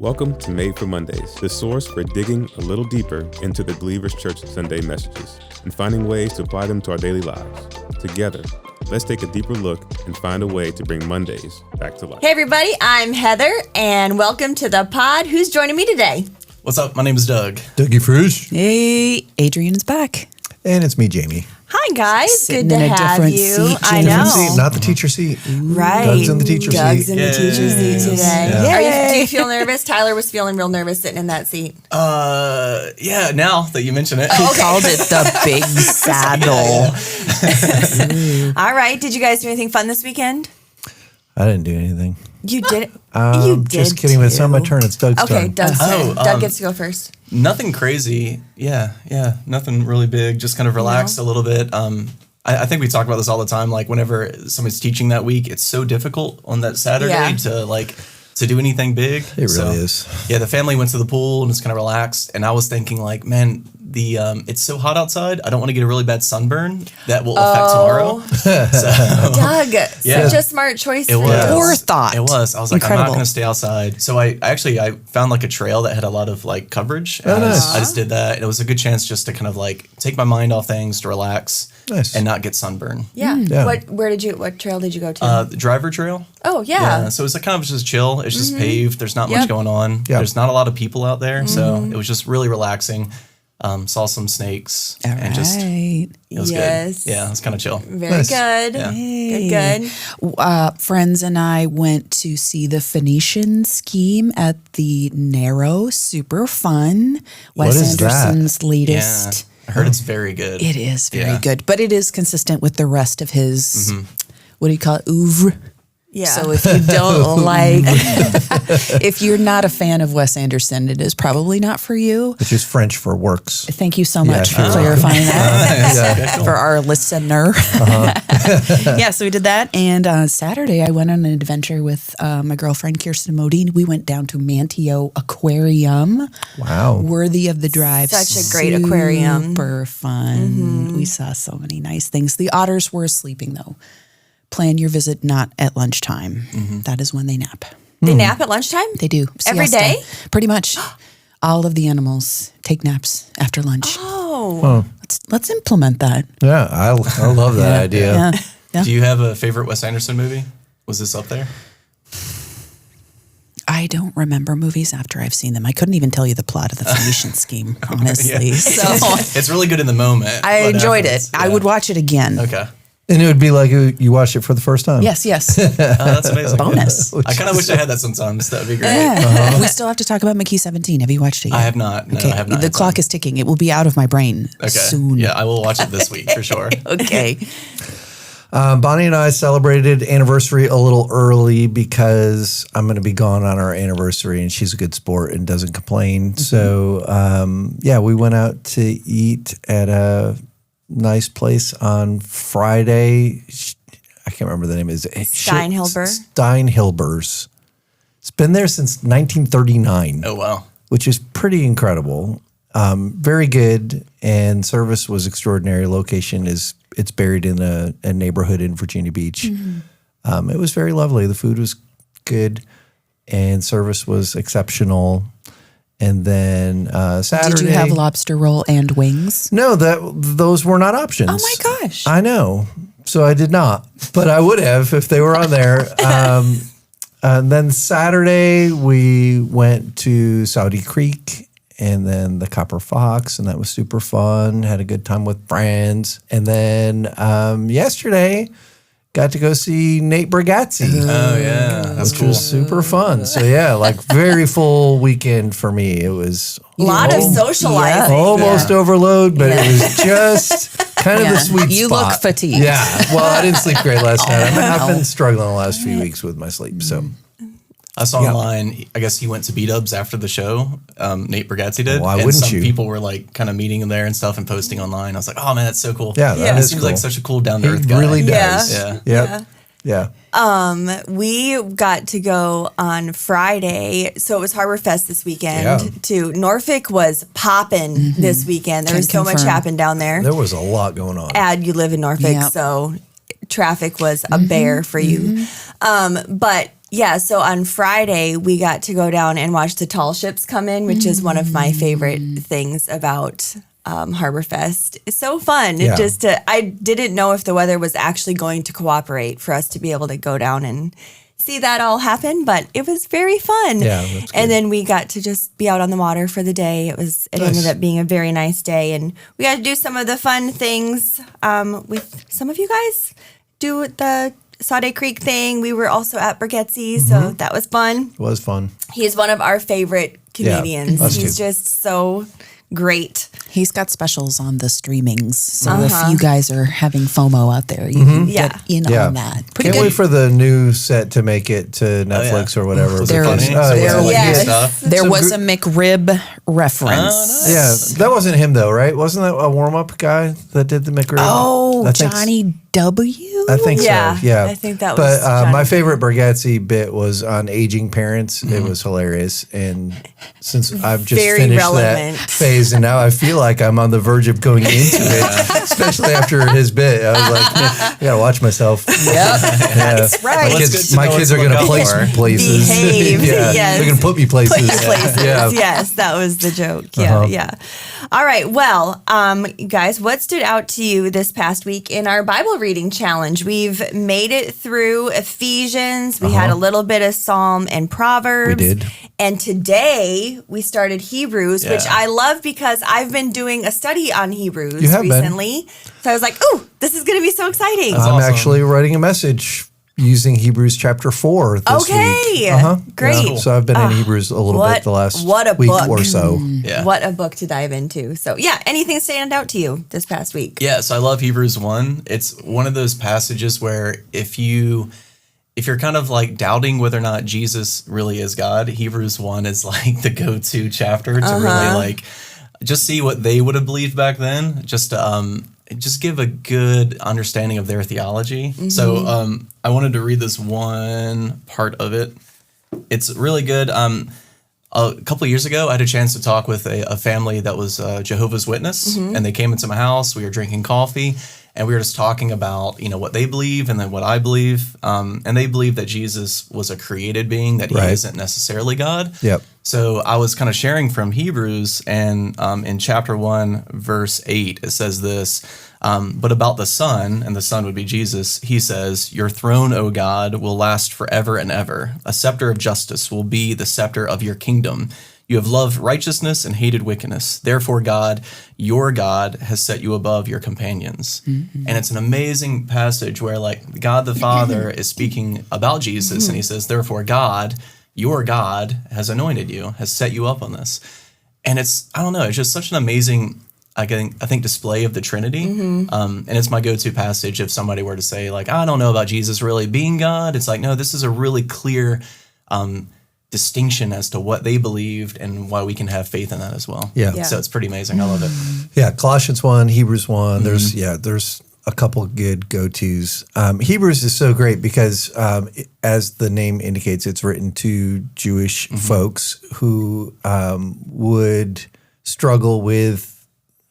Welcome to Made for Mondays, the source for digging a little deeper into the Believers Church Sunday messages and finding ways to apply them to our daily lives. Together, let's take a deeper look and find a way to bring Mondays back to life. Hey everybody, I'm Heather, and welcome to the pod. Who's joining me today? What's up? My name is Doug. Dougie Fruge. Hey, Adrian's back. And it's me, Jamie. Hi guys, Sitting good to in a have different you. seat, I Jamie. know. Different seat, not the teacher seat. Right. Doug's in the teacher Doug's seat. in the teacher seat today. Yeah. Do you feel nervous? Tyler was feeling real nervous sitting in that seat. Yeah, now that you mention it. He called it the big saddle. All right. Did you guys do anything fun this weekend? I didn't do anything. You did. You did. Just kidding. It's not my turn. It's Doug's Okay, turn. Doug's turn. Doug gets to go first. Nothing crazy. Yeah. Nothing really big. Just kind of relaxed a little bit. I think we talk about this all the time. Like whenever somebody's teaching that week, it's so difficult on that Saturday to do anything big. It really is. Yeah, the family went to the pool and was kind of relaxed. And I was thinking like, man, it's so hot outside. I don't want to get a really bad sunburn that will affect tomorrow. Doug, such a smart choice. It was. Forethought. It was. I was like, Incredible. I'm not going to stay outside. So I found like a trail that had a lot of like coverage. And nice. I just did that. And it was a good chance just to kind of like take my mind off things, to relax, Nice. and not get sunburn. Yeah. Yeah. What trail did you go to? The driver trail. Oh yeah. So it's like kind of just chill. It's just paved. There's not much going on. Yep. There's not a lot of people out there. So it was just really relaxing. Saw some snakes. All and just right. it was Yes. good. Yeah, it was kind of chill. Very Nice. good. Yeah. Good. Friends and I went to see the Phoenician scheme at the Narrow. Super fun. Wes is that? Anderson's Yeah. latest. I heard it's very good. It is very Yeah. good, but it is consistent with the rest of his, what do you call it, oeuvre? Yeah. So if you don't if you're not a fan of Wes Anderson, it is probably not for you. Which is French for works. Thank you so much for sure. clarifying that Yeah. for our listener. Yeah, so we did that. And Saturday, I went on an adventure with my girlfriend, Kirsten Modine. We went down to Manteo Aquarium. Wow. Worthy of the drive. Such a great aquarium. Super fun. We saw so many nice things. The otters were sleeping, though. Plan your visit not at lunchtime. That is when they nap. They nap at lunchtime? They do. Every Siesta. day? Pretty much. All of the animals take naps after lunch. Oh. Let's implement that. Yeah, I love that idea. Yeah. Yeah. Do you have a favorite Wes Anderson movie? Was this up there? I don't remember movies after I've seen them. I couldn't even tell you the plot of the Phoenician scheme, honestly. Yeah. So It's really good in the moment. I but enjoyed afterwards, it. I yeah. would watch it again. Okay. And it would be like you watched it for the first time. Yes. That's amazing. Bonus. I kind of wish I had that sometimes. That would be great. We still have to talk about Mickey 17. Have you watched it yet? I have not. No, Okay. I have not. The had clock time. is ticking. It will be out of my brain soon. Yeah, I will watch it this week for sure. Okay. Bonnie and I celebrated anniversary a little early because I'm going to be gone on our anniversary, and she's a good sport and doesn't complain. So, we went out to eat at a nice place on Friday. I can't remember the name. Is it Steinhilber? Steinhilber's. It's been there since 1939. Oh, wow. Which is pretty incredible. Very good, and service was extraordinary. Location it's buried in a neighborhood in Virginia Beach. It was very lovely. The food was good, and service was exceptional. And then Saturday, Did you have lobster roll and wings? No, those were not options. Oh my gosh. I know. So I did not, but I would have if they were on there. And then Saturday we went to Saudi Creek and then the Copper Fox, and that was super fun. Had a good time with friends. And then yesterday got to go see Nate Bargatze. Oh, yeah. That's Which cool. was super fun. So yeah, like very full weekend for me. It was A lot of socializing. almost overload, but it was just kind of the sweet You spot. look fatigued. Yeah. Well, I didn't sleep great last night. I've been struggling the last few weeks with my sleep. So I saw online, I guess he went to B-Dubs after the show. Nate Bargatze did. Why and wouldn't some you? people were like kind of meeting him there and stuff and posting online. I was like, oh man, that's so cool. Yeah, that He is seems cool. like such a cool down to he earth guy. really Yeah. does. Yeah. Yep. Yeah. We got to go on Friday, so it was Harbor Fest this weekend. Yeah. Too. Norfolk was popping this weekend. There Can was so much confirm. happening down there. There was a lot going on. You live in Norfolk, Yep. so traffic was a bear for you. But Yeah, so on Friday, we got to go down and watch the tall ships come in, which is one of my favorite things about Harborfest. It's so fun. Yeah. I didn't know if the weather was actually going to cooperate for us to be able to go down and see that all happen, but it was very fun. Yeah, that's good. And then we got to just be out on the water for the day. It ended up being a very nice day, and we got to do some of the fun things with some of you guys. Do the Sade Creek thing. We were also at Burgetzi, so that was fun. It was fun. He's one of our favorite comedians. us He's too. just so great. He's got specials on the streamings. So if you guys are having FOMO out there, you can get in on that. Pretty Can't good. wait for the new set to make it to Netflix or whatever. Was it There funny? is- So there was it Yes. stuff? There was a McRib reference. Yeah, that wasn't him though, right? Wasn't that a warm-up guy that did the McRib? Oh, I think Johnny W. I think Yeah, so. Yeah, I think that But was Johnny. my favorite Bargatze bit was on aging parents. It was hilarious, and since I've just Very finished relevant. that phase, and now I feel like I'm on the verge of going into it, especially after his bit. I was like, I gotta watch myself. Yep. That's right. Well, it's good to my know kids what are to gonna look place out for. places. Behave, yeah, yes. they're gonna put me places. Places. Yeah. Yes, that was the joke. Yeah, yeah. All right. Well, you guys, what stood out to you this past week in our Bible reading challenge? We've made it through Ephesians. We had a little bit of Psalm and Proverbs. We did. And today we started Hebrews, which Yeah. I love because I've been doing a study on Hebrews You have been. recently. So I was like, ooh, this is going to be so exciting. I'm awesome. actually writing a message using Hebrews chapter 4 this Okay. week. Great. Yeah, so I've been in Hebrews a little bit the last what a week book. or so. Yeah. What a book to dive into. So, yeah, anything stand out to you this past week? Yeah, so I love Hebrews 1. It's one of those passages where if you're kind of like doubting whether or not Jesus really is God, Hebrews 1 is like the go-to chapter to really like just see what they would have believed back then, just to just give a good understanding of their theology. So I wanted to read this one part of it. It's really good. A couple of years ago, I had a chance to talk with a family that was Jehovah's Witness, and they came into my house. We were drinking coffee, and we were just talking about, what they believe and then what I believe. And they believe that Jesus was a created being, that he Right. isn't necessarily God. Yep. So I was kind of sharing from Hebrews, and in chapter 1, verse 8, it says this, but about the Son, and the Son would be Jesus, he says, "Your throne, O God, will last forever and ever. A scepter of justice will be the scepter of your kingdom. You have loved righteousness and hated wickedness. Therefore, God, your God, has set you above your companions." And it's an amazing passage where, like, God the Father is speaking about Jesus, and he says, "Therefore, God, your God, has anointed you, has set you up on this." And it's just such an amazing, I think, display of the Trinity. And it's my go-to passage if somebody were to say, like, I don't know about Jesus really being God. It's like, no, this is a really clear distinction as to what they believed and why we can have faith in that as well. Yeah. Yeah. So it's pretty amazing. I love it. Yeah, Colossians 1, Hebrews 1. There's a couple good go-tos. Hebrews is so great because, as the name indicates, it's written to Jewish folks who would struggle with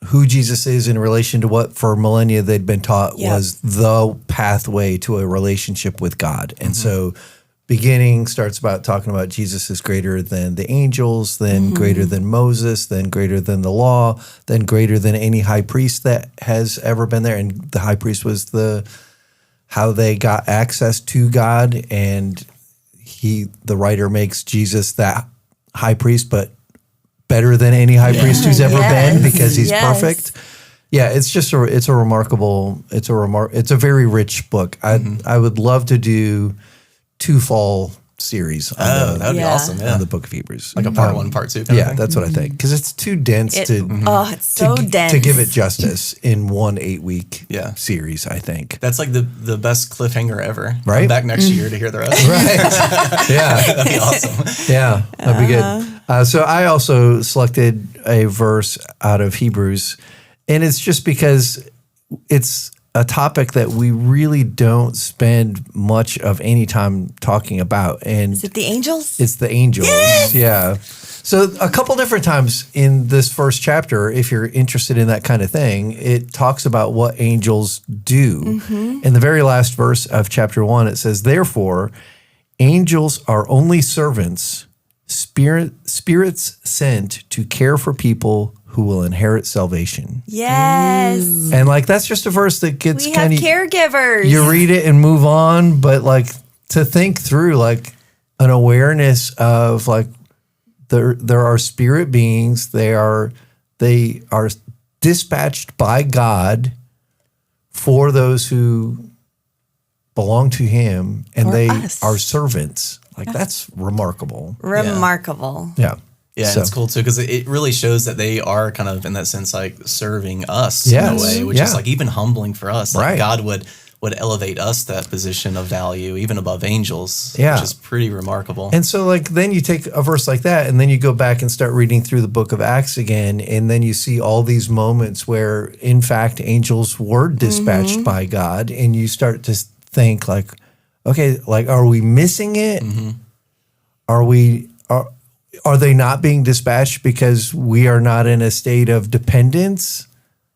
who Jesus is in relation to what for millennia they'd been taught was the pathway to a relationship with God. And so beginning starts about talking about Jesus is greater than the angels, then greater than Moses, then greater than the law, then greater than any high priest that has ever been there. And the high priest was how they got access to God. And the writer makes Jesus that high priest, but better than any high priest who's ever been because he's perfect. Yeah, it's just it's a very rich book. I would love to do 2 fall series on That'd be awesome. Yeah. on the Book of Hebrews. Like a part 1, part 2. kind of Yeah, thing. that's what I think because it's too dense It's to so dense. to give it justice in one 8-week Yeah. series. I think. That's like the best cliffhanger ever. Right? Come back next year to hear the rest. Right. Yeah. That'd be awesome. Yeah, that'd be good. So I also selected a verse out of Hebrews, and it's just because it's a topic that we really don't spend much of any time talking about. And Is it the angels? it's the angels. Yeah. So a couple different times in this first chapter, if you're interested in that kind of thing, it talks about what angels do. In the very last verse of chapter 1, it says, "Therefore, Angels are only servants, spirits sent to care for people who will inherit salvation. Yes. And like that's just a verse that gets We kind have of caregivers. you read it and move on, but like to think through like an awareness of like there are spirit beings, they are dispatched by God for those who belong to him, and For they us. are servants. Like that's remarkable. Remarkable. Yeah. Yeah, So- and it's cool too because it really shows that they are kind of in that sense like serving us Yes, in a way, which yeah. is like even humbling for us. Like Right. God would elevate us to that position of value, even above angels, Yeah. which is pretty remarkable. And so like then you take a verse like that and then you go back and start reading through the book of Acts again, and then you see all these moments where in fact angels were dispatched by God, and you start to think like, okay, like are we missing it? Are they not being dispatched because we are not in a state of dependence?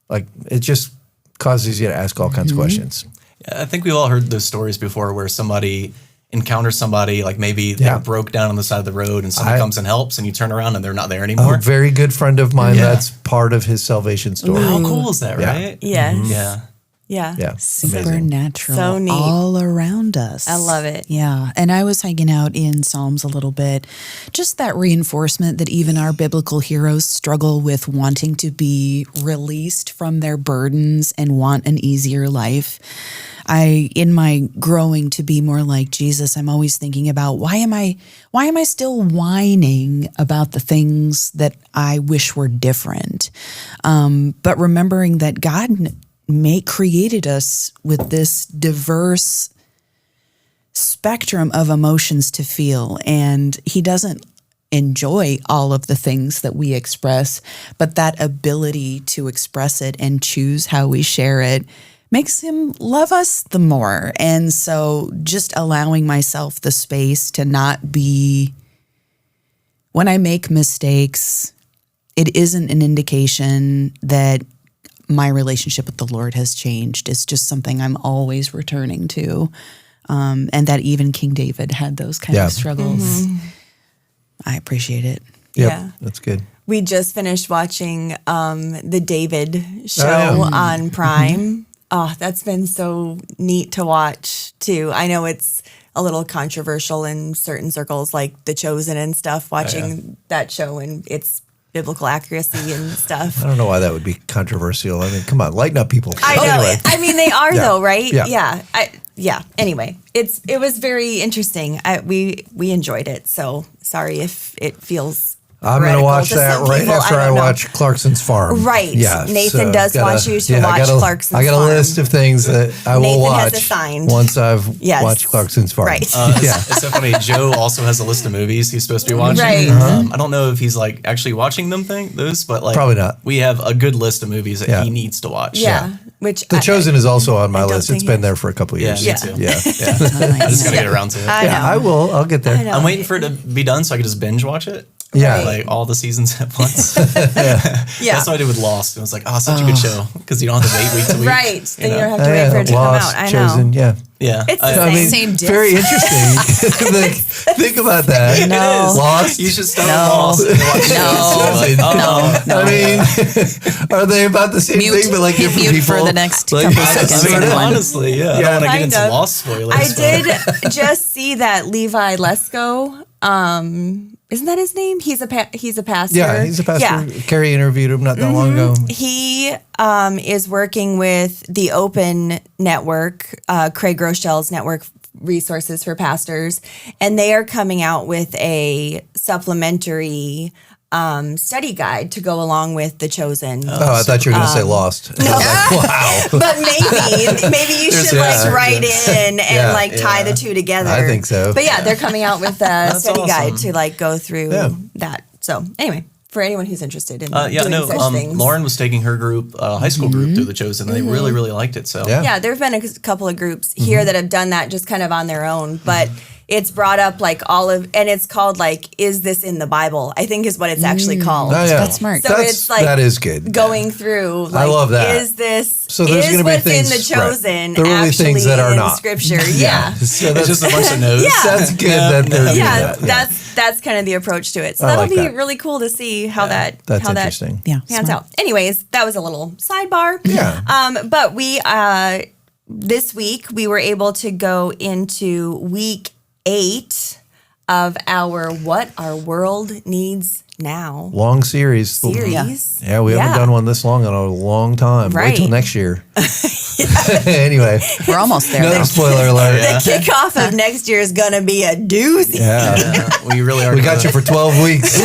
Like it just causes you to ask all kinds of questions. I think we've all heard those stories before where somebody encounters somebody, like maybe they're broke down on the side of the road and someone comes and helps, and you turn around and they're not there anymore. A very good friend of mine, that's part of his salvation story. How cool is that, Yeah. right? Yes. Yeah. Yeah. Yeah. Supernatural. So neat. All around us. I love it. Yeah. And I was hanging out in Psalms a little bit. Just that reinforcement that even our biblical heroes struggle with wanting to be released from their burdens and want an easier life. In my growing to be more like Jesus, I'm always thinking about why am I still whining about the things that I wish were different? But remembering that God created us with this diverse spectrum of emotions to feel, and he doesn't enjoy all of the things that we express, but that ability to express it and choose how we share it makes him love us the more. And so just allowing myself the space to not be, when I make mistakes, it isn't an indication that my relationship with the Lord has changed. It's just something I'm always returning to. And that even King David had those kind of struggles. I appreciate it. Yep, Yeah. that's good. We just finished watching the David show on Prime. Oh, that's been so neat to watch too. I know it's a little controversial in certain circles, like The Chosen and stuff, watching that show, and it's biblical accuracy and stuff. I don't know why that would be controversial. I mean, come on, lighten up, people. I know. Anyway. I mean, they are though, right? Yeah. Yeah. Anyway, it was very interesting. We enjoyed it. So sorry if it feels. I'm going to watch that right after I watch Clarkson's Farm. Right. Yeah. Nathan does want you to watch Clarkson's Farm. I got a list of things that I will Nathan watch has assigned. once I've watched Clarkson's Farm. Right. It's so funny. Joe also has a list of movies he's supposed to be watching. Right. I don't know if he's like actually watching those, but like Probably not. We have a good list of movies that he needs to watch. Yeah. Which The Chosen is also on my I don't list. It's think been he- there for a couple of years. me too. Yeah. I just gotta get around to it. I know. I will. I'll get there. I know. I'm waiting for it to be done so I can just binge watch it. Yeah. Like all the seasons at once. Yeah. That's what I did with Lost. It was like, such a good show because you don't have to wait week to week. Right. Then you don't have to Oh, wait for it to Lost, come out. I Chosen. know. Yeah. Yeah. It's the I mean, Same diff. very interesting. Think about that. No. Lost. You should start with Lost and watch Chosen. I mean, are they about the same Mute. thing, but like different Mute people? for the next Like, couple I seconds. mean, Everyone. honestly, I don't want to get Kind into of. Lost spoilers. I but- did just see that Levi Lesko. Isn't that his name? He's a pastor. Yeah, he's a pastor. Yeah. Carrie interviewed him not that long ago. He is working with the Open Network, Craig Rochelle's network resources for pastors, and they are coming out with a supplementary study guide to go along with The Chosen. Oh, I thought you were going to say Lost. No. Wow. But maybe you should write in and Yeah, tie the two together. I think so. But yeah, they're coming out with a study guide awesome. to go through that. So anyway, for anyone who's interested in doing such things. Lauren was taking her group, high school group, through The Chosen, and they really, really liked it. So Yeah. Yeah, there have been a couple of groups here that have done that just kind of on their own, but it's brought up like and it's called like, is this in the Bible? I think is what it's actually called. Oh, yeah. That's smart. So it's like that is good. going through. Like, I love that. Is this? So there's is gonna be what's things- in the chosen? right. There will be actually things that are in not. Scripture. Yeah. So It's just a bunch of no's. Yeah. that's good that they're doing Yeah, that. that's kind of the approach to it. So I that'll like be that. really cool to see how That's how interesting. Yeah, pans smart. out. Anyways, that was a little sidebar. Yeah. But we this week we were able to go into week 8 of our What Our World Needs Now Long series. series. Yeah, we haven't done one this long in a long time. Right. Wait till next year. Anyway, We're almost there. another spoiler alert. The kickoff of next year is going to be a doozy. Yeah. We really are. We got you for 12 weeks.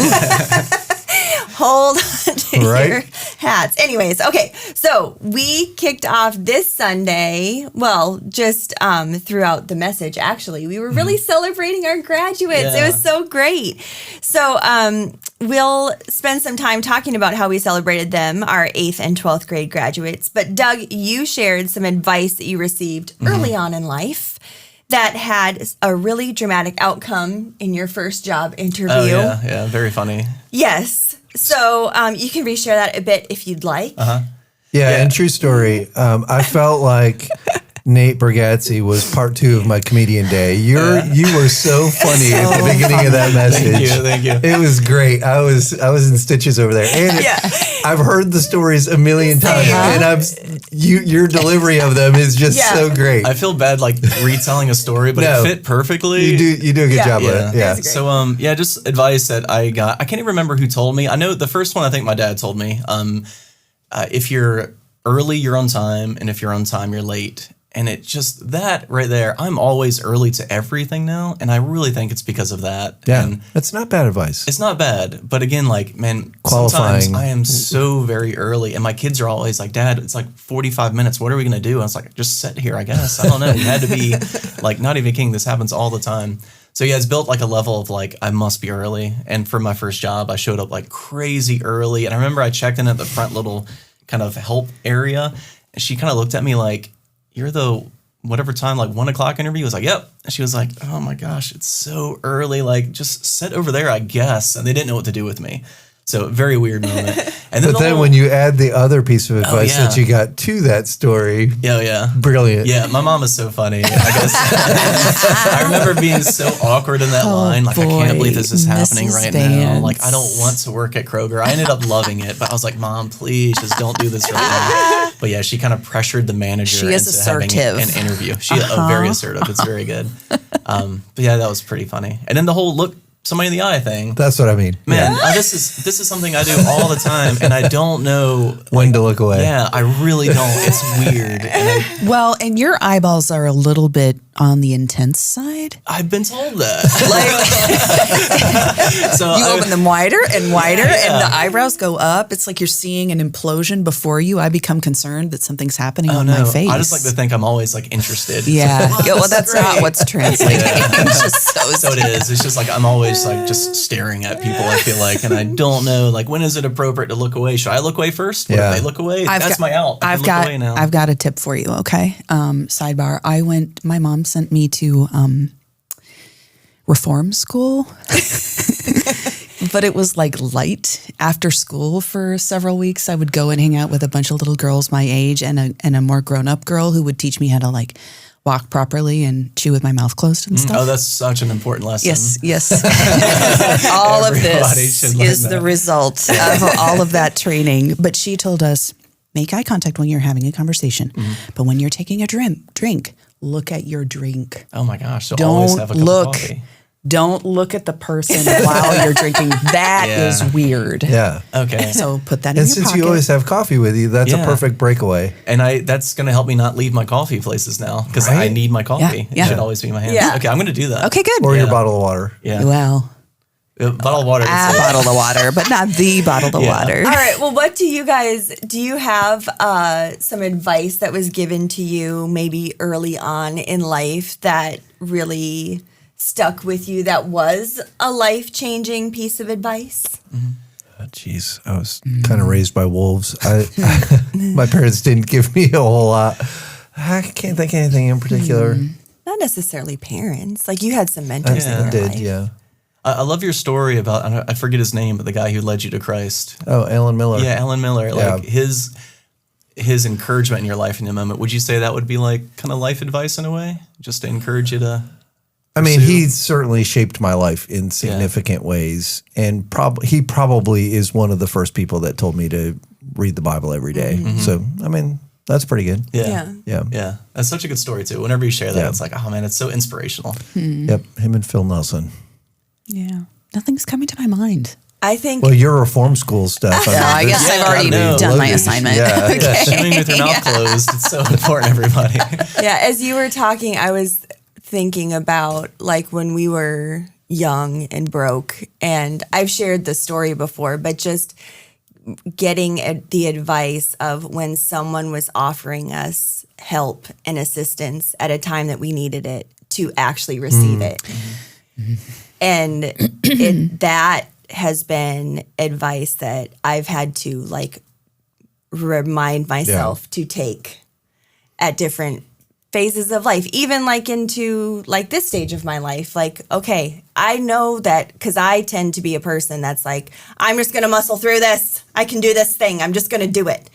Hold on to Right? your hats. Anyways, okay. So we kicked off this Sunday. Well, just throughout the message, actually, we were really celebrating our graduates. It Yeah. was so great. So we'll spend some time talking about how we celebrated them, our 8th and 12th grade graduates. But Doug, you shared some advice that you received early on in life that had a really dramatic outcome in your first job interview. Oh, yeah. Very funny. Yes. So you can reshare that a bit if you'd like. Yeah, and true story. I felt like Nate Bergazzi was part 2 of my comedian day. You were so funny at the beginning of that message. Thank you. It was great. I was in stitches over there, and I've heard the stories a million times, and your delivery of them is just so great. I feel bad like retelling a story, but No. it fit perfectly. You do a good job with it. Yeah. Great. So just advice that I got. I can't even remember who told me. I know the first one I think my dad told me. If you're early, you're on time, and if you're on time, you're late. And it just that right there. I'm always early to everything now, and I really think it's because of that. Yeah, And that's not bad advice. it's not bad, but again, like, man, Qualifying. sometimes I am so very early, and my kids are always like, "Dad, it's like 45 minutes. What are we gonna do?" And I was like, "Just sit here, I guess." I don't know. You had to be like, not even kidding. This happens all the time. So yeah, it's built like a level of like, I must be early. And for my first job, I showed up like crazy early, and I remember I checked in at the front little kind of help area, and she kind of looked at me like, "You're the whatever time, like 1 o'clock interview?" I was like, "Yep." And she was like, "Oh my gosh, it's so early. Like, just sit over there, I guess." And they didn't know what to do with me. So very weird moment. And But then when you add the other piece of advice yeah. that you got to that story, yeah. brilliant. Yeah, my mom is so funny. I guess I remember being so awkward in that line. Like, I can't believe this is happening Mrs. right now. Vance. Like, I don't want to work at Kroger. I ended up loving it, but I was like, "Mom, please just don't do this right now." But yeah, she kind of pressured the manager She is into assertive. having an interview. She very assertive. It's very good. But yeah, that was pretty funny. And then the whole look somebody in the eye thing. That's what I mean. Man, this is something I do all the time, and I don't know When to look away. Yeah, I really don't. It's weird. And Well, and your eyeballs are a little bit on the intense side. I've been told that. Like So you I- open them wider and wider, and the eyebrows go up. It's like you're seeing an implosion before you. I become concerned that something's happening on my face. I just like to think I'm always like interested. Yeah. So, Yeah, well, that's not what's translating. It's just so it is. It's just like I'm always like just staring at people, I feel like, and I don't know like when is it appropriate to look away? Should I look away first? What Yeah. if they look away? That's my out. I can look away now. I've got a tip for you. Okay. Sidebar. My mom sent me to reform school, but it was like light after school for several weeks. I would go and hang out with a bunch of little girls my age and a more grown up girl who would teach me how to like walk properly and chew with my mouth closed and stuff. Oh, that's such an important lesson. Yes. All of Everybody this should learn is the that. result of all of that training. But she told us, make eye contact when you're having a conversation. But when you're taking a drink, look at your drink. Oh my gosh. So always Don't have a cup of look. coffee. Don't look at the person while you're drinking. That is weird. Yeah. Okay. So put that in And your since pocket. you always have coffee with you, that's a Yeah. perfect breakaway. And that's going to help me not leave my coffee places now because I Right? need my coffee. Yeah. It should always be in my hands. Yeah. Okay, I'm going to do that. Okay, good. Or your Yeah. bottle of water. Yeah. Well, Bottle of water. a that's it. bottle of water, but not the bottle of Yeah. water. All right. Well, what do you have some advice that was given to you maybe early on in life that really stuck with you, that was a life-changing piece of advice? Jeez, I was kind of raised by wolves. My parents didn't give me a whole lot. I can't think of anything in particular. Not necessarily parents. Like you had some mentors in I your did, life. yeah. I love your story about, I forget his name, but the guy who led you to Christ. Oh, Alan Miller. Yeah, Alan Miller. Like Yeah. his encouragement in your life in the moment. Would you say that would be like kind of life advice in a way? Just to encourage you to I mean, pursue? he certainly shaped my life in significant ways. And he probably is one of the first people that told me to read the Bible every day. So, I mean, that's pretty good. Yeah. Yeah. Yeah. That's such a good story too. Whenever you share that, Yeah. it's like, oh man, it's so inspirational. Yep. Him and Phil Nelson. Yeah. Nothing's coming to my mind. I think Well, your reform school stuff. I guess I've already no, done my loaded. assignment. Yeah. Chewing with your mouth closed. It's so important, everybody. yeah, as you were talking, I was thinking about like when we were young and broke, and I've shared the story before, but just getting the advice of when someone was offering us help and assistance at a time that we needed it to actually receive it. And that has been advice that I've had to like remind myself to take at different phases of life, even like into like this stage of my life. Like, okay, I know that because I tend to be a person that's like, I'm just going to muscle through this. I can do this thing. I'm just going to do it.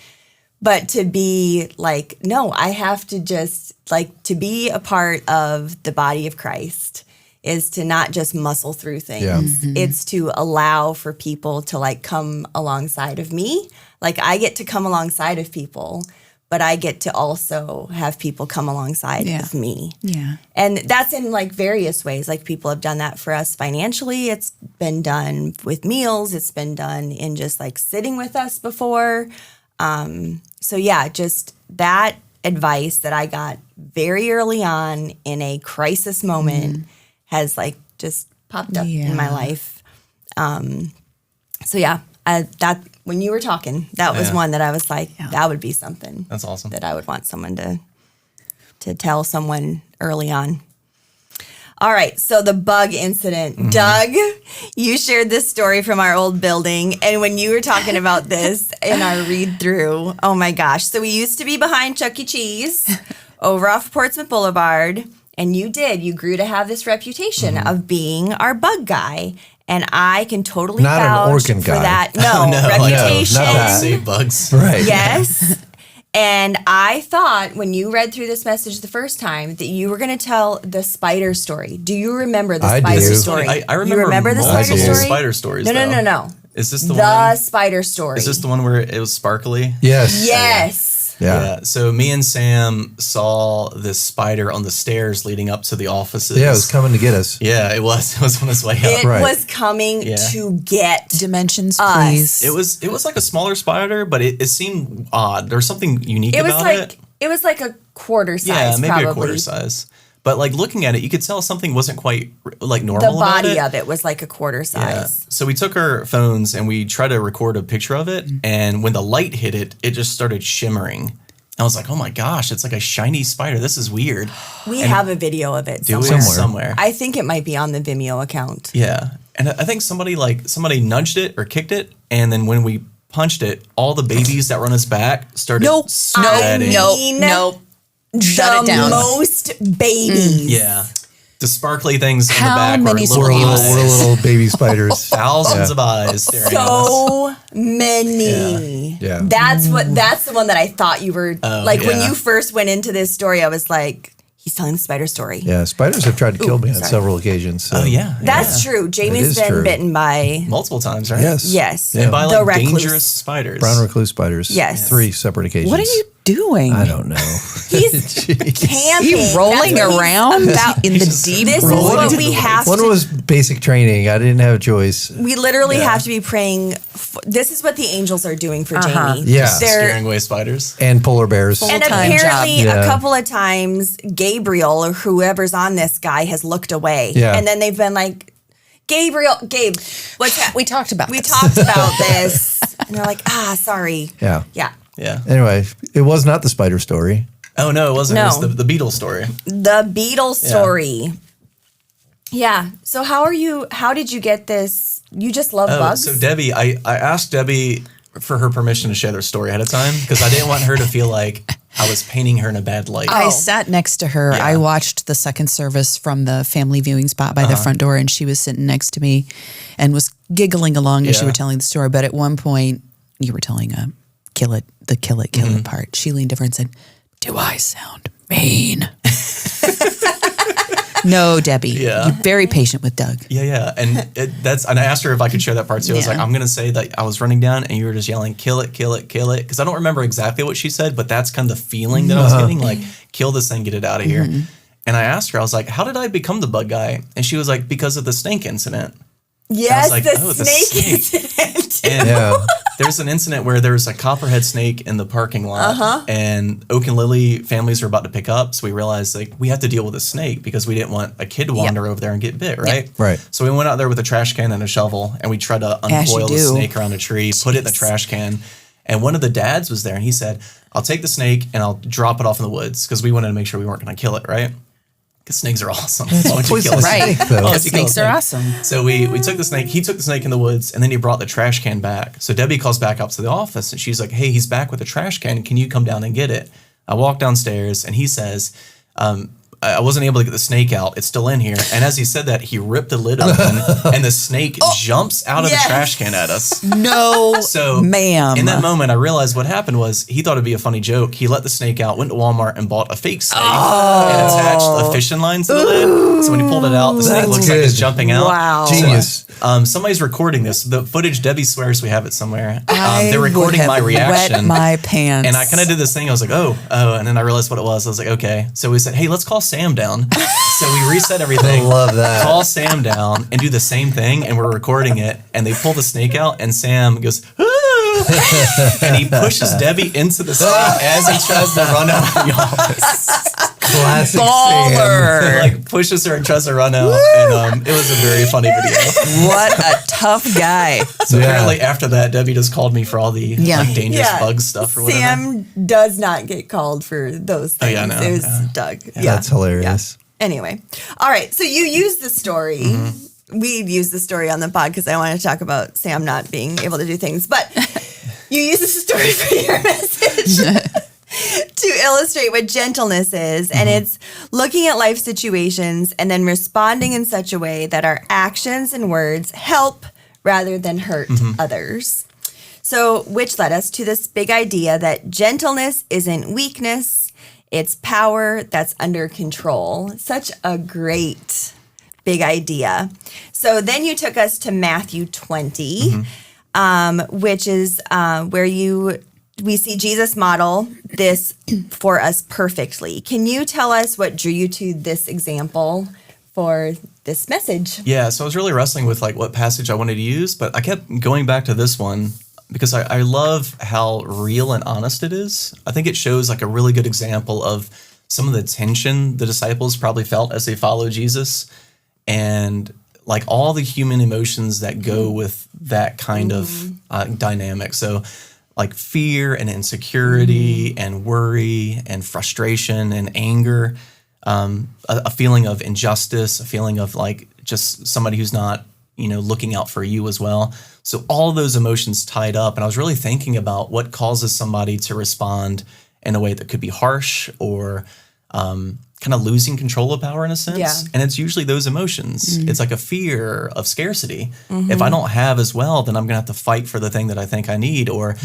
But to be like, no, I have to just like to be a part of the body of Christ is to not just muscle through things. Yeah. It's to allow for people to like come alongside of me. Like I get to come alongside of people, but I get to also have people come alongside of me. Yeah. And that's in like various ways. Like people have done that for us financially. It's been done with meals. It's been done in just like sitting with us before. So yeah, just that advice that I got very early on in a crisis moment has like just popped up in my life. So yeah, that when you were talking, that was one that I was like, that would be something. That's awesome. That I would want someone to tell someone early on. All right, so the bug incident. Doug, you shared this story from our old building, and when you were talking about this in our read through, oh my gosh. So we used to be behind Chuck E. Cheese over off Portsmouth Boulevard, and you grew to have this reputation of being our bug guy. And I can totally Not an vouch organ for guy. that. No, reputation. not that. Save bugs. Right. Yes. And I thought when you read through this message the first time that you were going to tell the spider story. Do you remember the I spider do. story? I remember, you remember the spider multiple story? spider stories. No. Is this the The one? spider story. Is this the one where it was sparkly? Yes. Yes. Yeah. So me and Sam saw this spider on the stairs leading up to the offices. Yeah, it was coming to get us. Yeah, it was. It was on its way up. It Right. was coming to get Dimensions, us. please. It was like a smaller spider, but it seemed odd. There's something unique It was about like it. it was like a quarter size, Yeah, maybe probably. a quarter size. But like looking at it, you could tell something wasn't quite like The normal about body it. of it was like a quarter Yeah. size. So we took our phones and we tried to record a picture of it. And when the light hit it, it just started shimmering. I was like, oh my gosh, it's like a shiny spider. This is weird. We have a video of it Do we? somewhere. Somewhere. I think it might be on the Vimeo account. Yeah. And I think somebody nudged it or kicked it. And then when we punched it, all the babies that were on its back started spreading. Nope. Shut it down. Most babies. Yeah. The sparkly things in the How back many were We're little squirrels? little baby spiders. thousands of eyes staring at us. So many. Yeah. That's the one that I thought you were when yeah. you first went into this story, I was like, he's telling the spider story. Yeah, spiders have tried to kill me on sorry. several occasions. So. Oh, yeah. That's true. Jamie's is been true. bitten by Multiple times, right? Yes. yes. And by the like recluse. dangerous spiders. Brown recluse spiders. Yes. 3 separate occasions. What are you doing? I don't know. He's camping. You rolling That's what he's around about. in the just deep. This is rolling what into we the have One to was basic training. I didn't have a choice. we literally have to be praying. This is what the angels are doing for Jamie. Yeah. They're Scaring away spiders. And polar bears. and Full-time apparently job. Yeah. a couple of times Gabriel or whoever's on this guy has looked away. Yeah. And then they've been like, Gabe, what's that? We talked about We this. talked about this. And they're like, sorry. Yeah. Yeah. Yeah. Anyway, it was not the spider story. Oh, no, it wasn't. No. It was the beetle story. The Beatles story. Yeah. So how did you get this? You just love bugs? So I asked Debbie for her permission to share their story ahead of time because I didn't want her to feel like I was painting her in a bad light. I sat next to her. Yeah. I watched the second service from the family viewing spot by the front door, and she was sitting next to me and was giggling along as you were telling the story. But at one point, you were telling the kill it part. She leaned over and said, "Do I sound mean?" No, Debbie. Yeah. You're very patient with Doug. Yeah. And and I asked her if I could share that part too. I was like, I'm going to say that I was running down and you were just yelling, "Kill it, kill it, kill it." Because I don't remember exactly what she said, but that's kind of the feeling that I was getting, like, kill this thing, get it out of here. And I asked her, I was like, how did I become the bug guy? And she was like, because of the snake incident. Yes, like, the snake incident. And there's an incident where there was a copperhead snake in the parking lot, and Oak and Lily families were about to pick up. So we realized, like, we have to deal with a snake because we didn't want a kid to wander over there and get bit, right? Right. So we went out there with a trash can and a shovel, and we tried to uncoil the snake around a tree, put it in the trash can. And one of the dads was there, and he said, "I'll take the snake and I'll drop it off in the woods," because we wanted to make sure we weren't going to kill it, right? Because snakes are awesome. Why don't you kill a snake? Snakes are awesome. So we took the snake. He took the snake in the woods, and then he brought the trash can back. So Debbie calls back up to the office, and she's like, "Hey, he's back with the trash can. Can you come down and get it?" I walk downstairs, and he says, I wasn't able to get the snake out. It's still in here. And as he said that, he ripped the lid open, and the snake jumps out of the trash can at us. No, ma'am. In that moment, I realized what happened was he thought it'd be a funny joke. He let the snake out, went to Walmart, and bought a fake snake and attached a fishing line to the lid. So when he pulled it out, the snake looks like it's jumping out. Wow. Genius. So, somebody's recording this. The footage, Debbie swears we have it somewhere. They're recording my reaction. Wet my pants. And I kind of did this thing. I was like, oh. And then I realized what it was. I was like, okay. So we said, hey, let's call Sam down. So we reset everything. I love that. Call Sam down and do the same thing. And we're recording it. And they pull the snake out. And Sam goes, and he pushes Debbie into the snake as he tries to run out of the office. Classic Baller. Sam. Like pushes her and tries to run out. And it was a very funny video. What a tough guy. So apparently after that, Debbie just called me for all the like, dangerous bug stuff or whatever. Sam does not get called for those things. Oh, yeah, no, it was Doug. Yeah. That's hilarious. Anyway. All right. So you used the story. We used the story on the pod because I want to talk about Sam not being able to do things. But you used the story for your message. To illustrate what gentleness is, and it's looking at life situations and then responding in such a way that our actions and words help rather than hurt others. So, which led us to this big idea that gentleness isn't weakness, it's power that's under control. Such a great big idea. So then you took us to Matthew 20, which is where we see Jesus model this for us perfectly. Can you tell us what drew you to this example for this message? Yeah, so I was really wrestling with like what passage I wanted to use, but I kept going back to this one because I love how real and honest it is. I think it shows like a really good example of some of the tension the disciples probably felt as they followed Jesus, and like all the human emotions that go with that kind of dynamic. So like fear and insecurity and worry and frustration and anger, a feeling of injustice, a feeling of like just somebody who's not, looking out for you as well. So all those emotions tied up. And I was really thinking about what causes somebody to respond in a way that could be harsh or kind of losing control of power in a sense. Yeah. And it's usually those emotions. It's like a fear of scarcity. If I don't have as well, then I'm going to have to fight for the thing that I think I need, or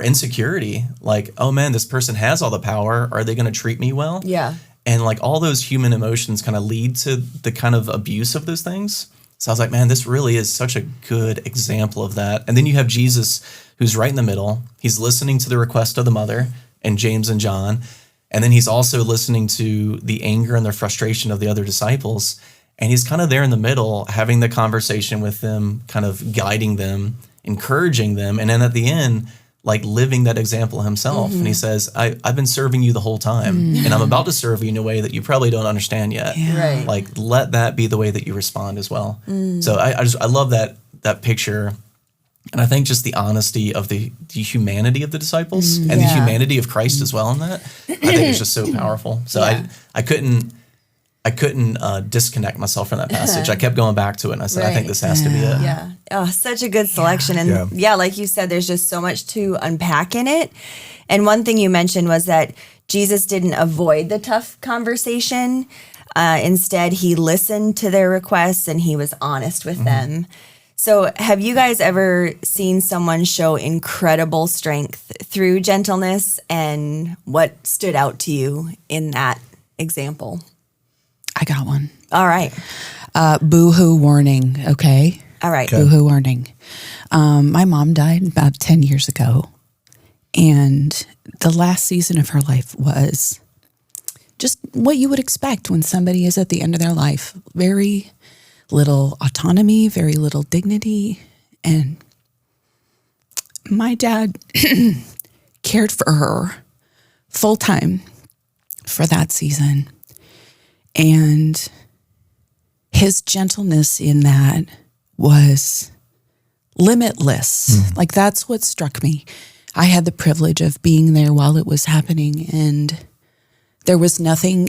insecurity. Like, oh man, this person has all the power. Are they going to treat me well? Yeah. And like all those human emotions kind of lead to the kind of abuse of those things. So I was like, man, this really is such a good example of that. And then you have Jesus, who's right in the middle. He's listening to the request of the mother and James and John. And then he's also listening to the anger and the frustration of the other disciples. And he's kind of there in the middle, having the conversation with them, kind of guiding them, encouraging them. And then at the end, like living that example himself. And he says, I've been serving you the whole time. And I'm about to serve you in a way that you probably don't understand yet. Yeah. Right. Like, let that be the way that you respond as well. So I love that picture. And I think just the honesty of the humanity of the disciples and the humanity of Christ as well in that, I think is just so powerful. So I couldn't disconnect myself from that passage. I kept going back to it and I said, I think this has to be it. Yeah. Oh, such a good selection. And like you said, there's just so much to unpack in it. And one thing you mentioned was that Jesus didn't avoid the tough conversation. Instead, he listened to their requests and he was honest with them. So have you guys ever seen someone show incredible strength through gentleness, and what stood out to you in that example? I got one. All right. Boo-hoo warning, okay? All right. Boo-hoo warning. My mom died about 10 years ago, and the last season of her life was just what you would expect when somebody is at the end of their life. Very little autonomy, very little dignity. And my dad cared for her full time for that season. And his gentleness in that was limitless. Like, that's what struck me. I had the privilege of being there while it was happening, and there was nothing,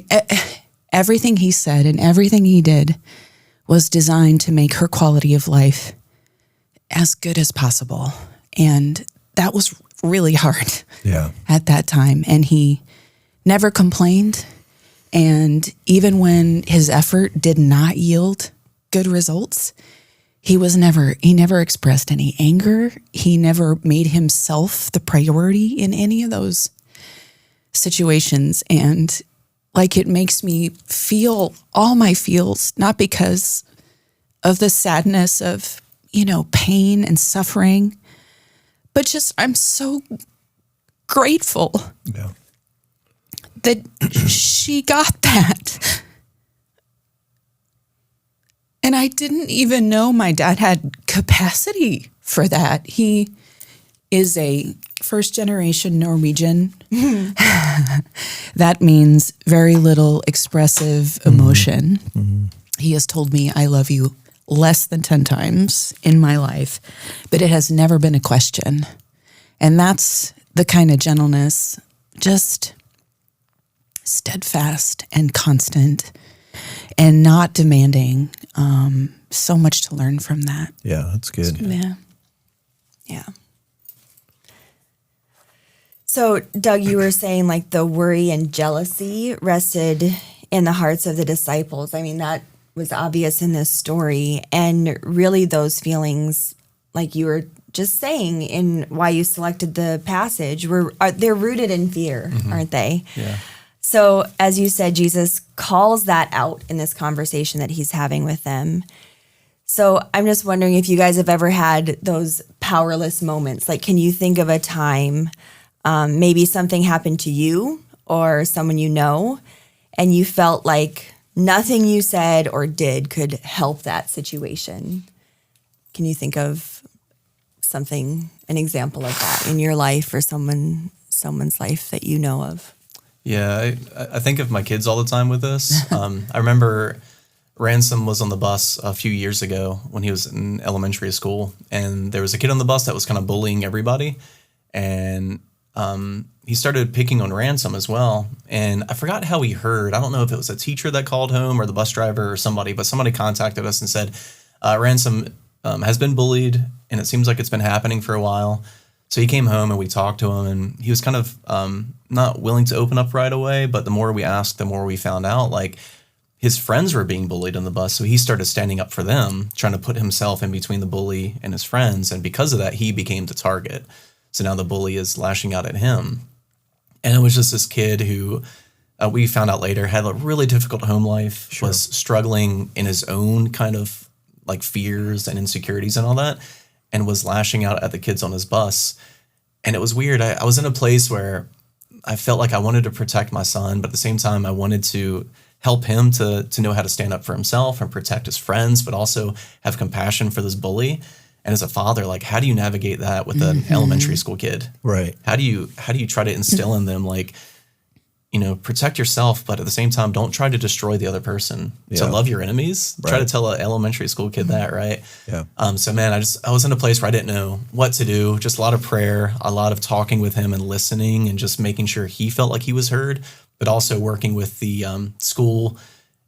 everything he said and everything he did was designed to make her quality of life as good as possible. And that was really hard at that time. And he never complained. And even when his effort did not yield good results, he never expressed any anger. He never made himself the priority in any of those situations. And like, it makes me feel all my feels, not because of the sadness of, pain and suffering, but just I'm so grateful that she got that. And I didn't even know my dad had capacity for that. He is a first-generation Norwegian. That means very little expressive emotion. He has told me, I love you, less than 10 times in my life, but it has never been a question. And that's the kind of gentleness, just steadfast and constant and not demanding. So much to learn from that. Yeah, that's good. Yeah. So, Doug, you were saying like the worry and jealousy rested in the hearts of the disciples. I mean, that was obvious in this story. And really those feelings, like you were just saying in why you selected the passage, they're rooted in fear, aren't they? Yeah. So, as you said, Jesus calls that out in this conversation that he's having with them. So I'm just wondering if you guys have ever had those powerless moments. Like, can you think of a time maybe something happened to you or someone you know, and you felt like nothing you said or did could help that situation? Can you think of something, an example of that in your life or someone's life that you know of? Yeah, I think of my kids all the time with this. I remember Ransom was on the bus a few years ago when he was in elementary school, and there was a kid on the bus that was kind of bullying everybody, and he started picking on Ransom as well. And I forgot how he heard. I don't know if it was a teacher that called home or the bus driver or somebody, but somebody contacted us and said, Ransom has been bullied, and it seems like it's been happening for a while. So he came home and we talked to him, and he was kind of not willing to open up right away. But the more we asked, the more we found out, like, his friends were being bullied on the bus. So he started standing up for them, trying to put himself in between the bully and his friends. And because of that, he became the target. So now the bully is lashing out at him. And it was just this kid who we found out later had a really difficult home life, was struggling in his own kind of like fears and insecurities and all that, and was lashing out at the kids on his bus. And it was weird. I was in a place where I felt like I wanted to protect my son, but at the same time, I wanted to help him to know how to stand up for himself and protect his friends, but also have compassion for this bully. And as a father, like, how do you navigate that with an elementary school kid? Right. How do you try to instill in them, like, protect yourself, but at the same time, don't try to destroy the other person. To love your enemies. Right. Try to tell an elementary school kid that, right? Yeah. So man, I was in a place where I didn't know what to do. Just a lot of prayer, a lot of talking with him and listening, and just making sure he felt like he was heard, but also working with the school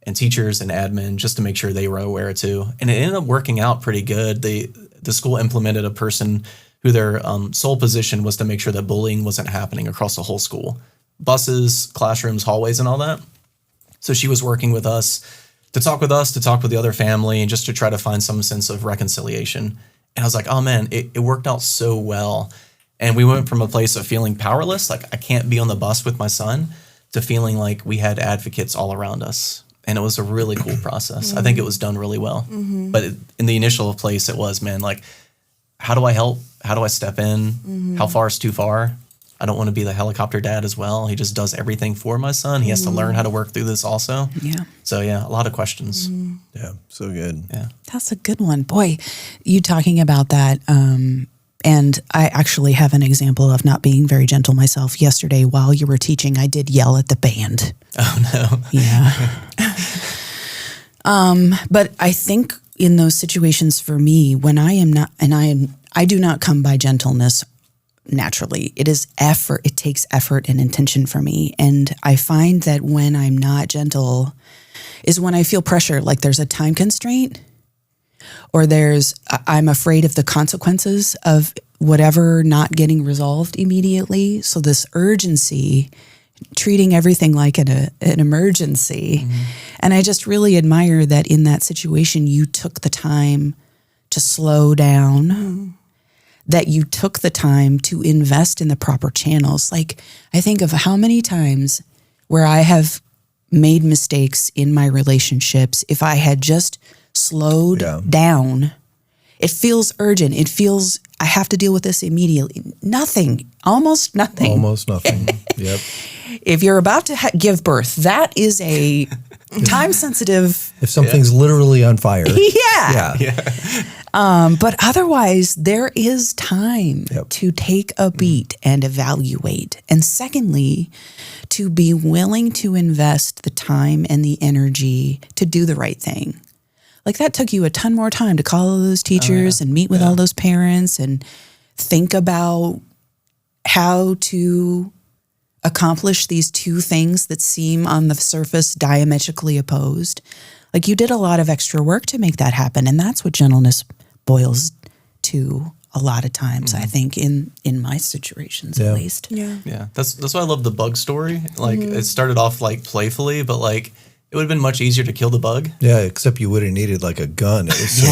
and teachers and admin just to make sure they were aware too. And it ended up working out pretty good. The school implemented a person who their sole position was to make sure that bullying wasn't happening across the whole school. buses, classrooms, hallways, and all that. So she was working with us, to talk with the other family, and just to try to find some sense of reconciliation. And I was like, oh man, it worked out so well. And we went from a place of feeling powerless, like I can't be on the bus with my son, to feeling like we had advocates all around us. And it was a really cool process. I think it was done really well. But in the initial place, it was, man, like, how do I help? How do I step in? How far is too far? I don't want to be the helicopter dad as well. He just does everything for my son. He has to learn how to work through this also. Yeah. So yeah, a lot of questions. Yeah, so good. Yeah. That's a good one. Boy, you talking about that. And I actually have an example of not being very gentle myself. Yesterday, while you were teaching, I did yell at the band. Oh no. Yeah. But I think in those situations for me, when I am not, and I do not come by gentleness naturally. It is effort. It takes effort and intention for me. And I find that when I'm not gentle is when I feel pressure, like there's a time constraint, or I'm afraid of the consequences of whatever not getting resolved immediately. So this urgency, treating everything like an emergency. And I just really admire that in that situation, you took the time to slow down, that you took the time to invest in the proper channels. Like, I think of how many times where I have made mistakes in my relationships. If I had just slowed down, it feels urgent. It feels, I have to deal with this immediately. Almost nothing. Yep. If you're about to give birth, that is a time sensitive. If something's literally on fire. But otherwise, there is time to take a beat and evaluate. And secondly, to be willing to invest the time and the energy to do the right thing. Like, that took you a ton more time to call all those teachers and meet with all those parents and think about how to accomplish these two things that seem on the surface diametrically opposed. Like, you did a lot of extra work to make that happen. And that's what gentleness boils to a lot of times, I think, in my situations at least. Yeah. That's why I love the bug story. Like, it started off like playfully, but like, it would have been much easier to kill the bug. Yeah, except you would have needed like a gun. It was so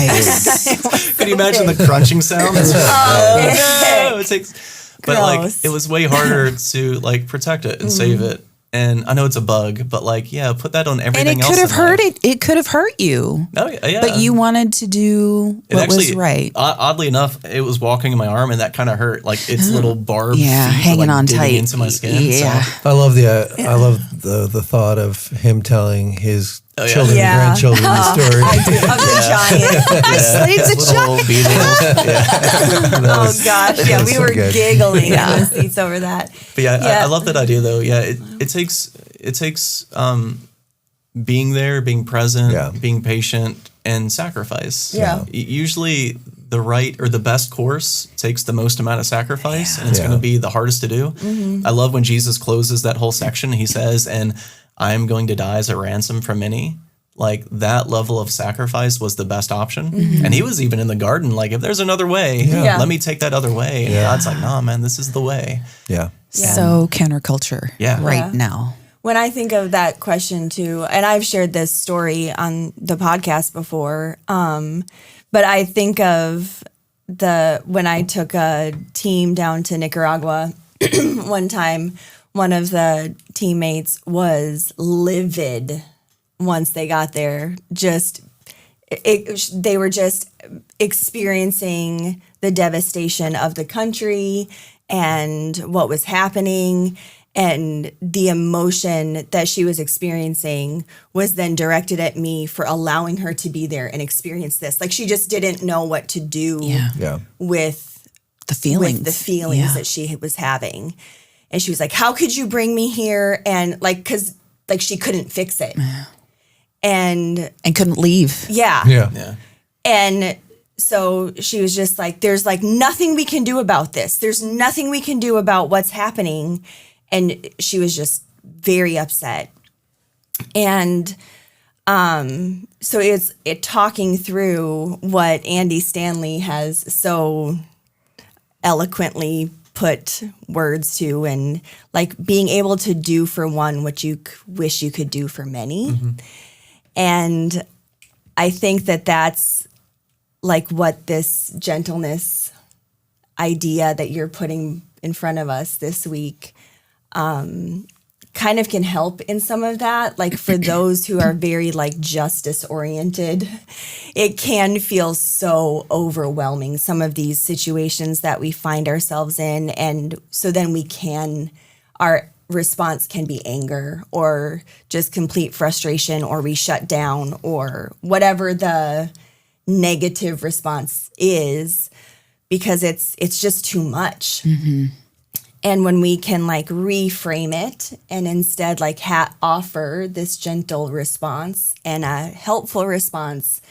big. Could you imagine the crunching sound? No! It takes, but like, it was way harder to like protect it and save it. And I know it's a bug, but like, put that on everything else. And it could have hurt it. It could have hurt you. Oh, yeah. But you wanted to do what was right. Oddly enough, it was walking in my arm, and that kind of hurt. Like, its little barbed feet hanging were, like, on digging tight into my skin. Yeah. So. I love the thought of him telling his children and grandchildren the story. Of the giant. It's a giant. Oh gosh, we were giggling in the seats over that. But I love that idea though. Yeah, it takes being there, being present, being patient, and sacrifice. Yeah. Usually the right or the best course takes the most amount of sacrifice, and it's going to be the hardest to do. I love when Jesus closes that whole section. He says, "And I'm going to die as a ransom for many." Like, that level of sacrifice was the best option. And he was even in the garden, like, if there's another way, let me take that other way. And God's like, nah, man, this is the way. Yeah. So counterculture right now. When I think of that question too, and I've shared this story on the podcast before, but I think of when I took a team down to Nicaragua one time, one of the teammates was livid once they got there. They were just experiencing the devastation of the country and what was happening, and the emotion that she was experiencing was then directed at me for allowing her to be there and experience this. Like, she just didn't know what to do with the feelings, that she was having. And she was like, how could you bring me here? And like, because like she couldn't fix it. And couldn't leave. Yeah. And so she was just like, there's like nothing we can do about this. There's nothing we can do about what's happening. And she was just very upset. And so it's talking through what Andy Stanley has so eloquently put words to, and like being able to do for one what you wish you could do for many. And I think that that's like what this gentleness idea that you're putting in front of us this week kind of can help in some of that. Like for those who are very like justice oriented, it can feel so overwhelming, some of these situations that we find ourselves in. And so then our response can be anger or just complete frustration, or we shut down, or whatever the negative response is, because it's just too much. And when we can like reframe it and instead like offer this gentle response and a helpful response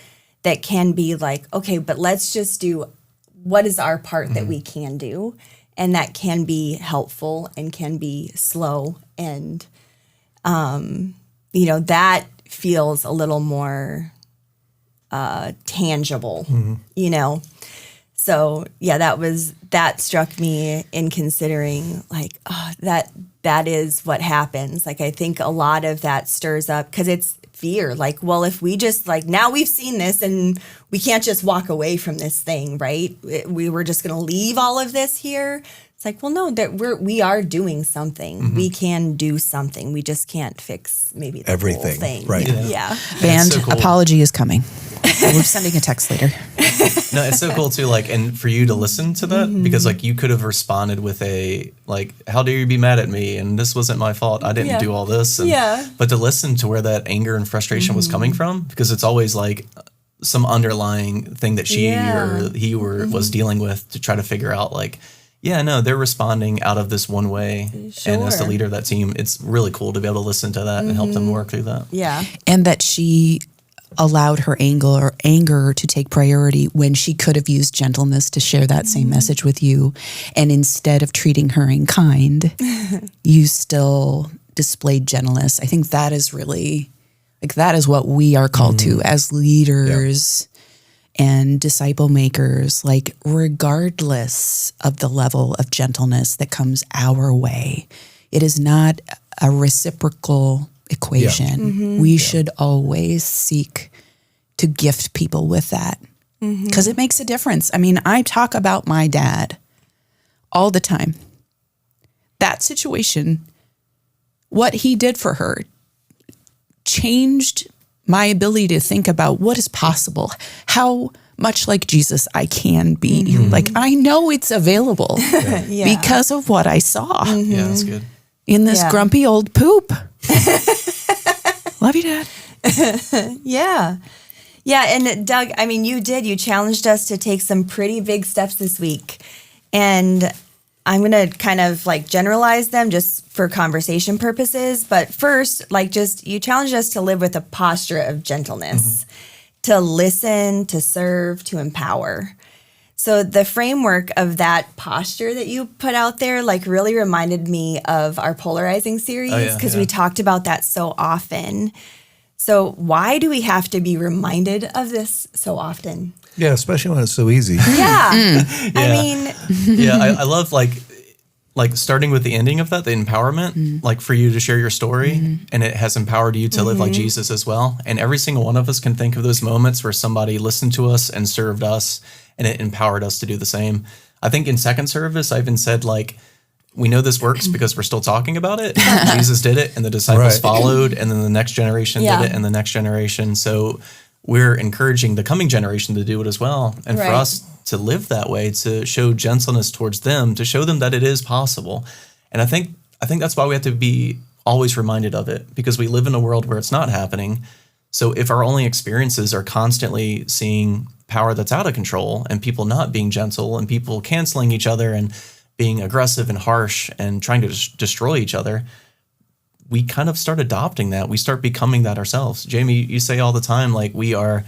that can be like, okay, but let's just do what is our part that we can do. And that can be helpful and can be slow. And, that feels a little more tangible, So yeah, that struck me in considering like, that is what happens. Like, I think a lot of that stirs up because it's fear. Like, well, if we just like, now we've seen this and we can't just walk away from this thing, right? We were just going to leave all of this here. It's like, well, no, that we are doing something. We can do something. We just can't fix maybe the everything, whole thing. right? Yeah. Band so cool. apology is coming. We're sending a text later. No, it's so cool too. Like, and for you to listen to that, because like you could have responded with a like, "How dare you be mad at me?" And this wasn't my fault. I didn't do all this. And, but to listen to where that anger and frustration was coming from, because it's always like some underlying thing that she or he was dealing with to try to figure out like, yeah, no, they're responding out of this one way. Sure. And as the leader of that team, it's really cool to be able to listen to that and help them work through that. Yeah. And that she allowed her anger to take priority when she could have used gentleness to share that same message with you. And instead of treating her in kind, you still displayed gentleness. I think that is really, like, that is what we are called to as leaders and disciple makers, like regardless of the level of gentleness that comes our way. It is not a reciprocal equation. We should always seek to gift people with that because it makes a difference. I mean, I talk about my dad all the time. That situation, what he did for her, changed my ability to think about what is possible, how much like Jesus I can be. Like, I know it's available because of what I saw. Yeah, that's good. In this grumpy old poop. Love you, Dad. Yeah. Yeah. And Doug, I mean, you challenged us to take some pretty big steps this week. And I'm going to kind of like generalize them just for conversation purposes. But first, like you challenged us to live with a posture of gentleness, to listen, to serve, to empower. So the framework of that posture that you put out there, like, really reminded me of our polarizing series, because we talked about that so often. So why do we have to be reminded of this so often? Yeah, especially when it's so easy. I mean, I love like starting with the ending of that, the empowerment, like for you to share your story, and it has empowered you to live like Jesus as well. And every single one of us can think of those moments where somebody listened to us and served us, and it empowered us to do the same. I think in second service, I even said, like, we know this works because we're still talking about it. Jesus did it, and the disciples followed, and then the next generation did it, and the next generation. So we're encouraging the coming generation to do it as well. And for us to live that way, to show gentleness towards them, to show them that it is possible. And I think that's why we have to be always reminded of it, because we live in a world where it's not happening. So if our only experiences are constantly seeing power that's out of control and people not being gentle and people canceling each other and being aggressive and harsh and trying to destroy each other, we kind of start adopting that. We start becoming that ourselves. Jamie, you say all the time, like, we are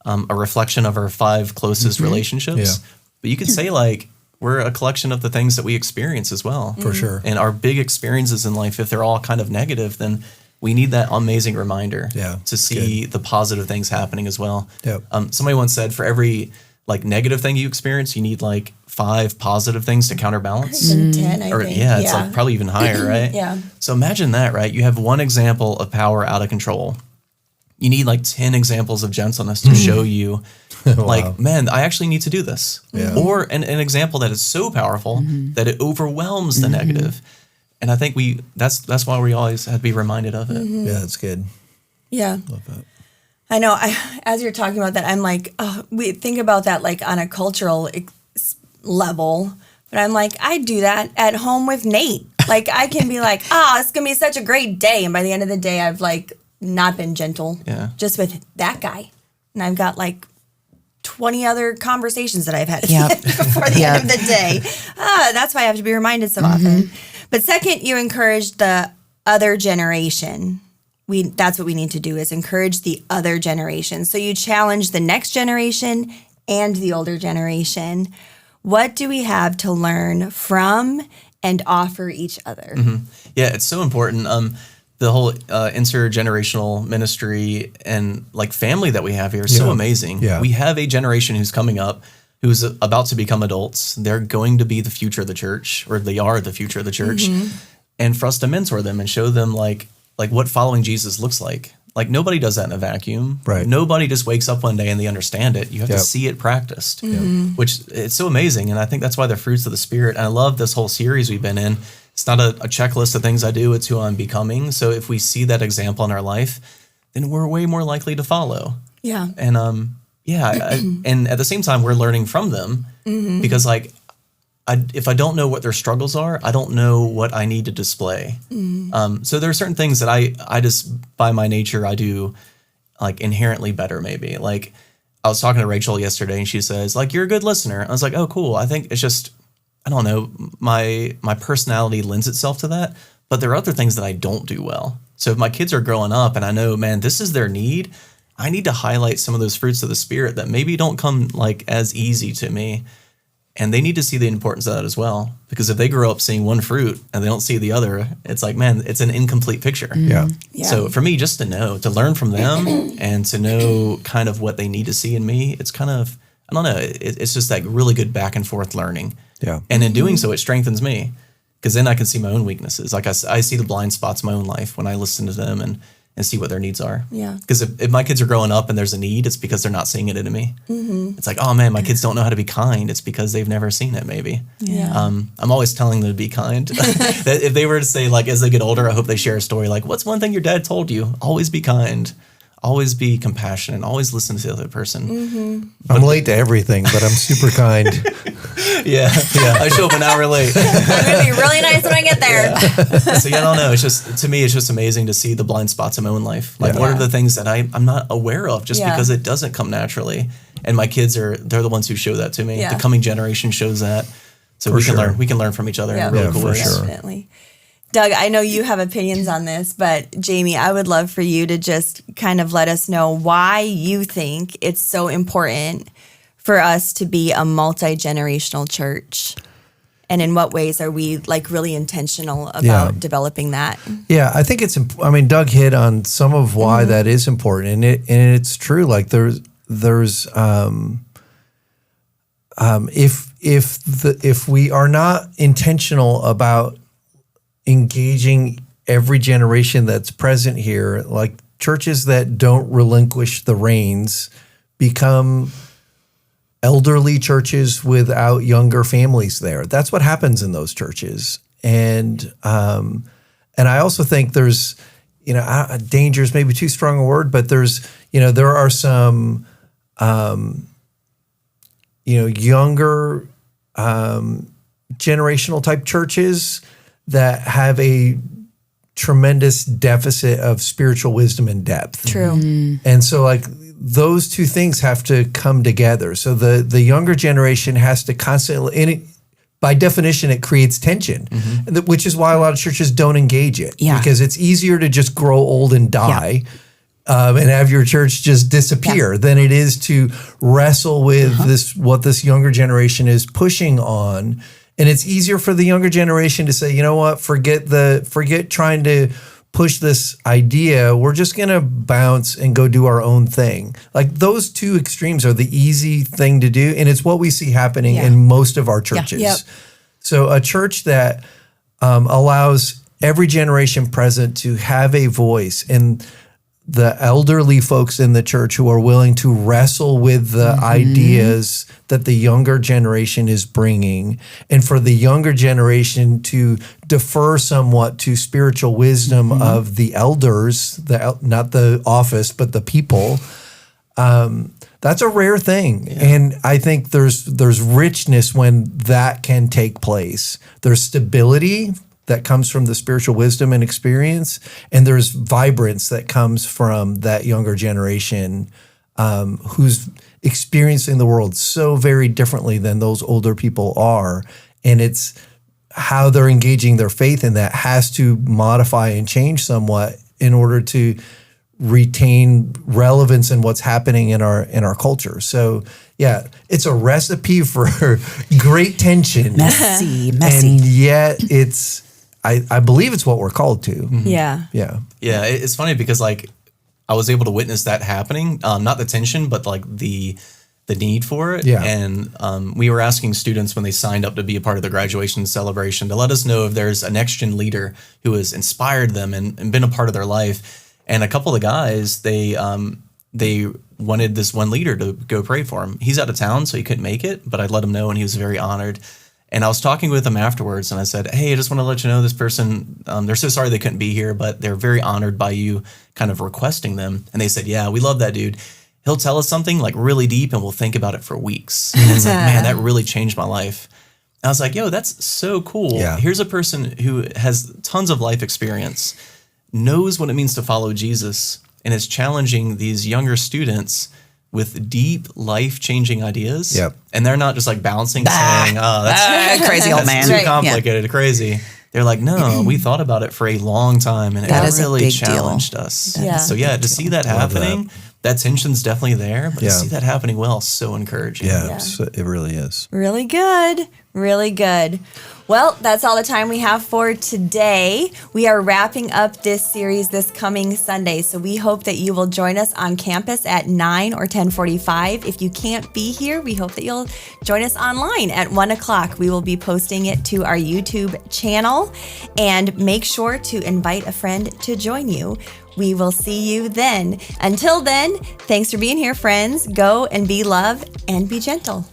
a reflection of our 5 closest relationships. Yeah. But you could say, like, we're a collection of the things that we experience as well. For sure. And our big experiences in life, if they're all kind of negative, then we need that amazing reminder to see the positive things happening as well. Yep. Somebody once said, for every like negative thing you experience, you need like 5 positive things to counterbalance. Even 10, I think. Yeah, it's like probably even higher, right? Yeah. So imagine that, right? You have one example of power out of control. You need like 10 examples of gentleness to show you, like, man, I actually need to do this. Yeah. Or an example that is so powerful that it overwhelms the negative. And I think that's why we always have to be reminded of it. Yeah, that's good. Yeah. Love that. I know. As you're talking about that, I'm like, we think about that like on a cultural level, but I'm like, I do that at home with Nate. Like, I can be like, it's gonna be such a great day, and by the end of the day, I've like not been gentle, just with that guy, and I've got like 20 other conversations that I've had before the end of the day. That's why I have to be reminded so often. But second, you encourage the other generation. That's what we need to do, is encourage the other generation. So you challenge the next generation and the older generation. What do we have to learn from and offer each other? Yeah, it's so important. The whole intergenerational ministry and like family that we have here is so amazing. Yeah. We have a generation who's coming up, who's about to become adults. They're going to be the future of the church, or they are the future of the church. And for us to mentor them and show them like what following Jesus looks like. Like, nobody does that in a vacuum. Right. Nobody just wakes up one day and they understand it. You have to see it practiced, which it's so amazing. And I think that's why the fruits of the Spirit, and I love this whole series we've been in. It's not a checklist of things I do, it's who I'm becoming. So if we see that example in our life, then we're way more likely to follow. Yeah. And and at the same time, we're learning from them because like, if I don't know what their struggles are, I don't know what I need to display. So there are certain things that I just, by my nature, I do like inherently better maybe. Like, I was talking to Rachel yesterday and she says, like, you're a good listener. I was like, oh, cool. I think it's just, I don't know, my personality lends itself to that. But there are other things that I don't do well. So if my kids are growing up and I know, man, this is their need, I need to highlight some of those fruits of the Spirit that maybe don't come like as easy to me. And they need to see the importance of that as well. Because if they grow up seeing one fruit and they don't see the other, it's like, man, it's an incomplete picture. Yeah. So for me, just to know, to learn from them and to know kind of what they need to see in me, it's kind of, I don't know, it's just like really good back and forth learning. Yeah. And in doing so, it strengthens me. Because then I can see my own weaknesses. Like I see the blind spots in my own life when I listen to them and see what their needs are. Yeah. Because if my kids are growing up and there's a need, it's because they're not seeing it in me. It's like, oh man, my kids don't know how to be kind. It's because they've never seen it maybe. Yeah. I'm always telling them to be kind. That if they were to say, like, as they get older, I hope they share a story like, what's one thing your dad told you? Always be kind. Always be compassionate. Always listen to the other person. I'm late to everything, but I'm super kind. Yeah. I show up an hour late. I'm going to be really nice when I get there. So yeah, I don't know. It's just, to me, it's just amazing to see the blind spots in my own life. Like, what are the things that I'm not aware of just because it doesn't come naturally? And my kids they're the ones who show that to me. The coming generation shows that. So we can learn from each other in a really cool way. Definitely. Doug, I know you have opinions on this, but Jamie, I would love for you to just kind of let us know why you think it's so important for us to be a multi-generational church. And in what ways are we like really intentional about developing that? Yeah, I think Doug hit on some of why that is important. And it's true. Like there's if we are not intentional about engaging every generation that's present here, like churches that don't relinquish the reins become elderly churches without younger families there. That's what happens in those churches. And I also think there's, danger is maybe too strong a word, but there are some, younger generational type churches that have a tremendous deficit of spiritual wisdom and depth. True. And so like those two things have to come together. So the younger generation has to constantly, and by definition, it creates tension, which is why a lot of churches don't engage it. Yeah. Because it's easier to just grow old and die and have your church just disappear than it is to wrestle with what this younger generation is pushing on. And it's easier for the younger generation to say, you know what, forget trying to push this idea, we're just going to bounce and go do our own thing. Like those two extremes are the easy thing to do. And it's what we see happening in most of our churches. Yep. So a church that allows every generation present to have a voice, and the elderly folks in the church who are willing to wrestle with the ideas that the younger generation is bringing, and for the younger generation to defer somewhat to spiritual wisdom of the elders, not the office, but the people. That's a rare thing. Yeah. And I think there's richness when that can take place. There's stability that comes from the spiritual wisdom and experience, and there's vibrance that comes from that younger generation who's experiencing the world so very differently than those older people are. And it's how they're engaging their faith in that has to modify and change somewhat in order to retain relevance in what's happening in our culture. So yeah, it's a recipe for great tension. Messy. Mm-hmm. And yet it's, I believe it's what we're called to. Mm-hmm. Yeah. Yeah. Yeah. It's funny because like I was able to witness that happening. Not the tension, but like the need for it. Yeah. And we were asking students when they signed up to be a part of the graduation celebration to let us know if there's a next gen leader who has inspired them and been a part of their life. And a couple of the guys, they wanted this one leader to go pray for him. He's out of town, so he couldn't make it, but I let him know and he was very honored. And I was talking with him afterwards and I said, hey, I just want to let you know this person, they're so sorry they couldn't be here, but they're very honored by you kind of requesting them. And they said, yeah, we love that dude. He'll tell us something like really deep and we'll think about it for weeks. And it's like, man, that really changed my life. And I was like, yo, that's so cool. Yeah. Here's a person who has tons of life experience, knows what it means to follow Jesus, and is challenging these younger students with deep, life-changing ideas. Yep. And they're not just like bouncing, saying, oh, that's crazy old man. too complicated, crazy. They're like, no, we thought about it for a long time, and That it is a really big challenged deal. us. Yeah. So yeah, to see that happening, that tension's definitely there, but to see that happening well is so encouraging. Yeah. So it really is. Really good. Really good. Well, that's all the time we have for today. We are wrapping up this series this coming Sunday, so we hope that you will join us on campus at 9 or 10:45. If you can't be here, we hope that you'll join us online at 1 o'clock. We will be posting it to our YouTube channel, and make sure to invite a friend to join you. We will see you then. Until then, thanks for being here, friends. Go and be love and be gentle.